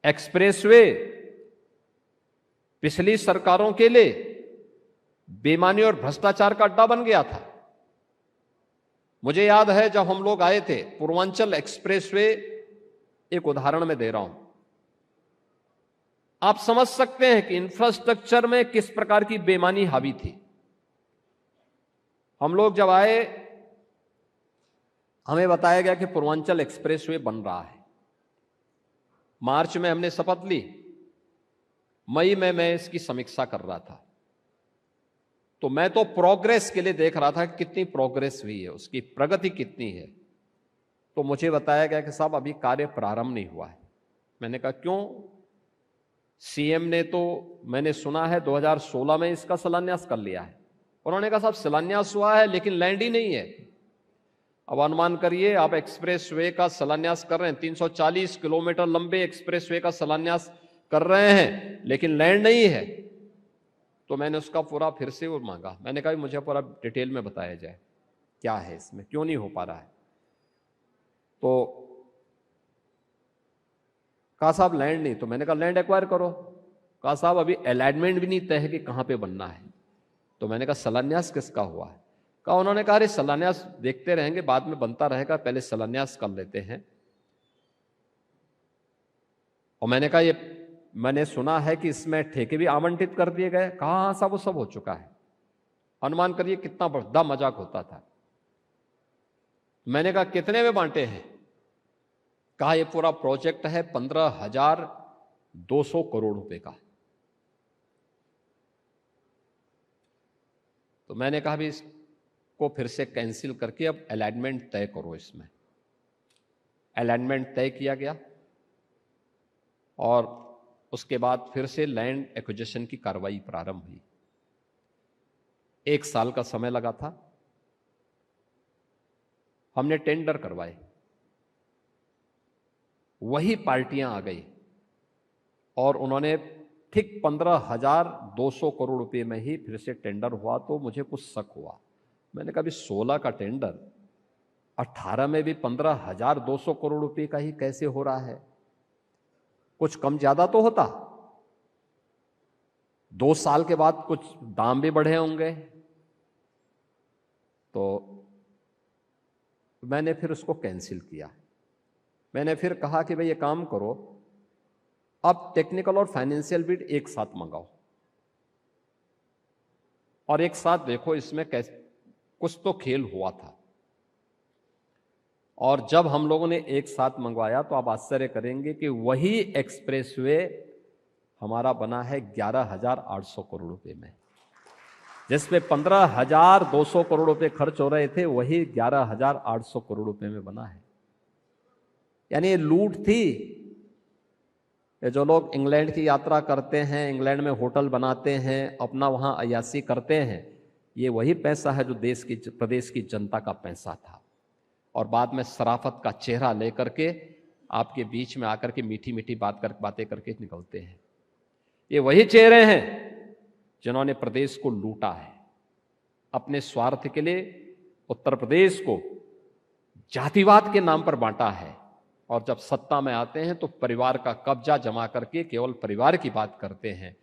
Expressway पिछली सरकारों के लिए बेईमानी और भ्रष्टाचार का अड्डा बन गया था। मुझे याद है जब हम लोग आए थे, पूर्वांचल एक्सप्रेसवे एक उदाहरण में दे रहा हूं, आप समझ सकते हैं कि इंफ्रास्ट्रक्चर में किस प्रकार की बेईमानी हावी थी। हम लोग जब आए, हमें बताया गया कि पूर्वांचल एक्सप्रेसवे बन रहा है। मार्च में हमने शपथ ली, मई में मैं इसकी समीक्षा कर रहा था, तो मैं तो प्रोग्रेस के लिए देख रहा था कि कितनी प्रोग्रेस हुई है, उसकी प्रगति कितनी है। तो मुझे बताया गया कि साहब अभी कार्य प्रारंभ नहीं हुआ है। मैंने कहा क्यों? सीएम ने तो, मैंने सुना है 2016 में इसका शिलान्यास कर लिया है। उन्होंने कहा साहब शिलान्यास हुआ है लेकिन लैंड ही नहीं है। अब अनुमान करिए, आप एक्सप्रेसवे का शिलान्यास कर रहे हैं, 340 किलोमीटर लंबे एक्सप्रेसवे का शिलान्यास कर रहे हैं, लेकिन लैंड नहीं है। तो मैंने उसका पूरा फिर से वो मांगा। मैंने कहा मुझे पूरा डिटेल में बताया जाए क्या है इसमें, क्यों नहीं हो पा रहा है। तो कहा साहब लैंड नहीं। तो मैंने कहा लैंड एक्वायर करो। कहा साहब अभी अलाइनमेंट भी नहीं तय है कि कहां पे बनना है। तो मैंने कहा शिलान्यास किसका हुआ है? कहा, उन्होंने कहा अरे शिलान्यास देखते रहेंगे, बाद में बनता रहेगा, पहले शिलान्यास कर लेते हैं। और मैंने कहा ये मैंने सुना है कि इसमें ठेके भी आवंटित कर दिए गए। कहा हाँ साहब वो सब हो चुका है। अनुमान करिए कितना बड़ा मजाक होता था। मैंने कहा कितने में बांटे हैं? कहा ये पूरा प्रोजेक्ट है 15,200 करोड़ रुपए का। तो मैंने कहा भी इसको फिर से कैंसिल करके अब अलाइनमेंट तय करो। इसमें अलाइनमेंट तय किया गया और उसके बाद फिर से लैंड एक्विजिशन की कार्रवाई प्रारंभ हुई। 1 साल का समय लगा था। हमने टेंडर करवाए, वही पार्टियां आ गई और उन्होंने ठीक 15,200 करोड़ रुपए में ही फिर से टेंडर हुआ। तो मुझे कुछ शक हुआ। मैंने कहा 16 का टेंडर 18 में भी 15,200 करोड़ रुपए का ही कैसे हो रहा है? कुछ कम ज्यादा तो होता। 2 साल के बाद कुछ दाम भी बढ़े होंगे। तो मैंने फिर उसको कैंसिल किया। मैंने फिर कहा कि भाई ये काम करो, अब टेक्निकल और फाइनेंशियल बिड एक साथ मंगाओ और एक साथ देखो इसमें कैसे कुछ तो खेल हुआ था। और जब हम लोगों ने एक साथ मंगवाया तो आप आश्चर्य करेंगे कि वही एक्सप्रेसवे हमारा बना है 11,800 करोड़ रुपए में। जिसमें 15,200 करोड़ रुपए खर्च हो रहे थे, वही 11,800 करोड़ रुपए में बना है। यानी ये लूट थी। ये जो लोग इंग्लैंड की यात्रा करते हैं, इंग्लैंड में होटल बनाते हैं, अपना वहां अय्याशी करते हैं, ये वही पैसा है जो प्रदेश की जनता का पैसा था। और बाद में शराफत का चेहरा लेकर के आपके बीच में आकर के मीठी मीठी बातें करके निकलते हैं। ये वही चेहरे हैं जिन्होंने प्रदेश को लूटा है अपने स्वार्थ के लिए। उत्तर प्रदेश को जातिवाद के नाम पर बांटा है और जब सत्ता में आते हैं तो परिवार का कब्जा जमा करके केवल परिवार की बात करते हैं।